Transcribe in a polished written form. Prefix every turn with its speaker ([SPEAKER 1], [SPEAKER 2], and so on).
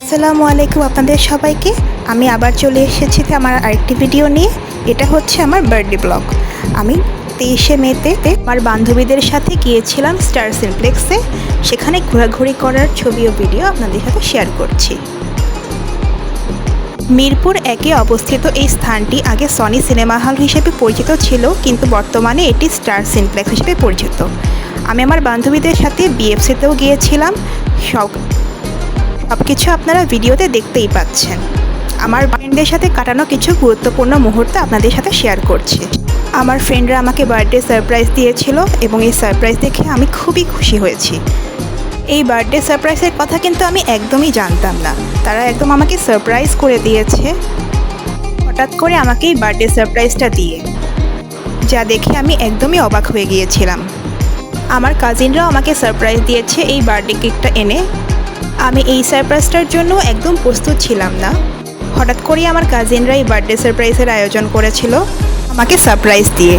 [SPEAKER 1] আসসালামু আলাইকুম আপনাদের সবাইকে। আমি আবার চলে এসেছি আমার আরেকটি ভিডিও নিয়ে। এটা হচ্ছে আমার বার্থডে ব্লগ। আমি 23শে মেতে আমার বান্ধবীদের সাথে গিয়েছিলাম স্টার সিনপ্লেক্সে। সেখানে ঘোরাঘুরি করার ছবি ও ভিডিও আপনাদের সাথে শেয়ার করছি। মিরপুর 1-এ অবস্থিত এই স্থানটি আগে সনি সিনেমা হল হিসেবে পরিচিত ছিল, কিন্তু বর্তমানে এটি স্টার সিনপ্লেক্স হিসেবে পরিচিত। আমি আমার বান্ধবীদের সাথে বিএফসিতেও গিয়েছিলাম। সব কিছু আপনারা ভিডিওতে দেখতেই পাচ্ছেন। আমার ফ্রেন্ডদের সাথে কাটানো কিছু গুরুত্বপূর্ণ মুহূর্ত আপনাদের সাথে শেয়ার করছি। আমার ফ্রেন্ডরা আমাকে বার্থডে সারপ্রাইজ দিয়েছিল এবং এই সারপ্রাইজ দেখে আমি খুবই খুশি হয়েছি। এই বার্থডে সারপ্রাইজের কথা কিন্তু আমি একদমই জানতাম না। তারা একদম আমাকে সারপ্রাইজ করে দিয়েছে হঠাৎ করে আমাকে এই বার্থডে সারপ্রাইজটা দিয়ে, যা দেখে আমি একদমই অবাক হয়ে গিয়েছিলাম। আমার কাজিনরাও আমাকে সারপ্রাইজ দিয়েছে এই বার্থডে কেকটা এনে। আমি এই সারপ্রাইজটার জন্য একদম প্রস্তুত ছিলাম না। হঠাৎ করেই আমার কাজিনরা এই বার্থডে সারপ্রাইজের আয়োজন করেছিল আমাকে সারপ্রাইজ দিয়ে।